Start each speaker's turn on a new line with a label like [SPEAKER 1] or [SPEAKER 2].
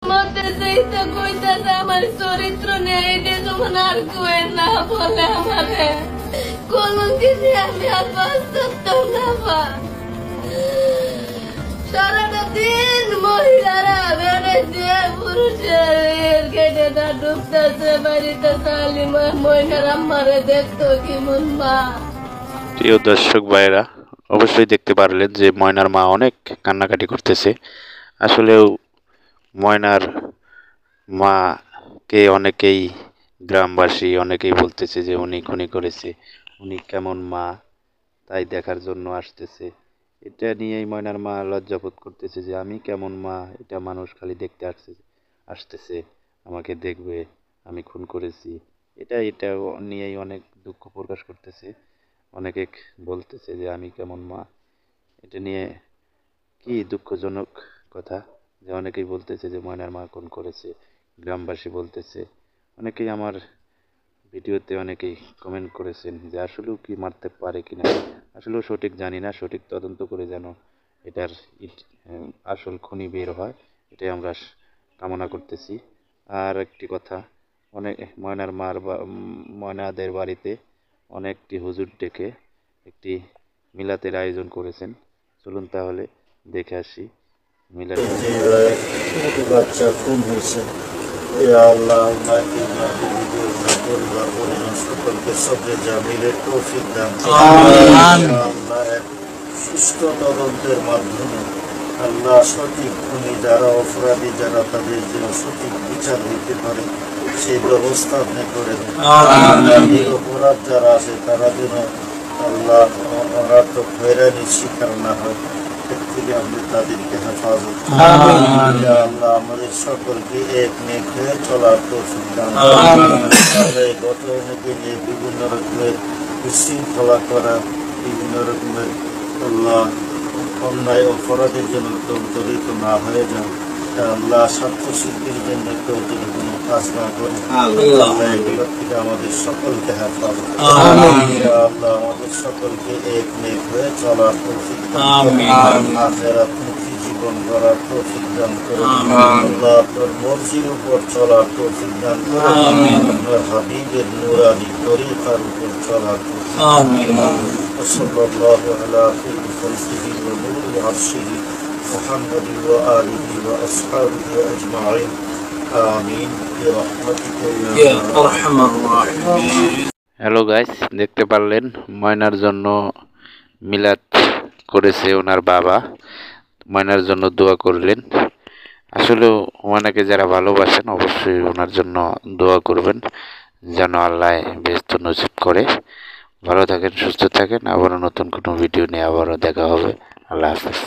[SPEAKER 1] মতে যেইটা কইতাছে আমার চরিত্র নেই, এটা যখন আর কই না বলে আমারে কলঙ্কি দিয়ে আমি আর বাঁচতাম না বা। সারাটা দিন মহিলারা বেড়েছে, পুরুষের গেটে না ঢুকতেছে, বাড়িতে চালি মহিলার আমারে দেখতো কেমন মা।
[SPEAKER 2] প্রিয় দর্শক ভাইরা, অবশ্যই দেখতে পারলেন যে ময়নার মা অনেক কান্নাকাটি করতেছে। আসলেও ময়নার মাকে অনেকেই, গ্রামবাসী অনেকেই বলতেছে যে উনি খুনি করেছে, উনি কেমন মা, তাই দেখার জন্য আসতেছে। এটা নিয়েই ময়নার মা লজ্জাবোধ করতেছে যে আমি কেমন মা, এটা মানুষ খালি দেখতে আসতেছে, আমাকে দেখবে আমি খুন করেছি। এটা নিয়েই অনেক দুঃখ প্রকাশ করতেছে। অনেকে বলতেছে যে আমি কেমন মা, এটা নিয়ে কি দুঃখজনক কথা যে অনেকেই বলতেছে যে ময়নার মা খুন করেছে। গ্রামবাসী বলতেছে, অনেকেই আমার ভিডিওতে অনেকেই কমেন্ট করেছেন যে আসলেও কি মারতে পারে কিনা। আসলেও সঠিক জানি না, সঠিক তদন্ত করে যেন এটার আসল খুনি বের হয়, এটাই আমরা কামনা করতেছি। আর একটি কথা, অনেক ময়নাদের বাড়িতে অনেকটি হুজুর ডেকে একটি মিলাতের আয়োজন করেছেন। চলুন তাহলে দেখে আসি মিলাদ।
[SPEAKER 3] বাচ্চা খুন হয়েছে, আল্লাহ পরিবার পরিজন সকলকে সবরে জামিলের তৌফিক দান। আল্লাহ এক সুষ্ঠু তদন্তের মাধ্যমে আল্লাহ সঠিক খুনি যারা অপরাধী, যারা তাদের যেন সঠিক বিচার দিতে পারে সেই ব্যবস্থা আপনি করে দেন। এই অপরাধ যারা আছে তারা যেন আল্লাহ অনার্থক হয়রানির শিকার না হয়, থেকে আপনি তাদেরকে হেফাজত। আল্লাহ আমাদের সকলকে এক নেক হয়ে চলার তৌফিক দান। এই ঘটনাকে নিয়ে বিভিন্ন রকমের বিশৃঙ্খলা করা, বিভিন্ন রকমের আল্লাহ অন্যায় অপরাধের জন্য জড়িত না হয়ে যান। আল্লাহ স্বার্থ সিদ্ধির জন্য কেউ যদি কোনো কাজ না করে আল্লাহ এগুলো থেকে আমাদের সকলকে হেফাজত। আল্লাহ আমাদের সকলকে এক নেক হয়ে চলার তৌফিক দান। আখিরাতমুখী জীবন গড়ার তৌফিক দান করে। আল্লাহ আপনার মর্জির উপর চলার তৌফিক দান করে। আপনার হাবিবের নুরানি তরিকার উপর চলার তৌফিক দান করে। সাল্লাল্লাহু আলা খায়রি খালকিহি ওয়া নূরি আরশিহি মুহাম্মাদি ওয়া আলিহি ওয়া আসহাবিহি আজমাইন। আমিন বিরহমাতিকা ইয়া আরহামার রাহিমিন।
[SPEAKER 2] হ্যালো গাইস, দেখতে পারলেন ময়নার জন্য মিলাদ করেছে ওনার বাবা, ময়নার জন্য দোয়া করলেন। আসলেও ওনাকে যারা ভালোবাসেন অবশ্যই ওনার জন্য দোয়া করবেন যেন আল্লাহ বেহেশত নসিব করে। ভালো থাকেন, সুস্থ থাকেন, আবারও নতুন কোনো ভিডিও নিয়ে আবারও দেখা হবে। আল্লাহ হাফেজ।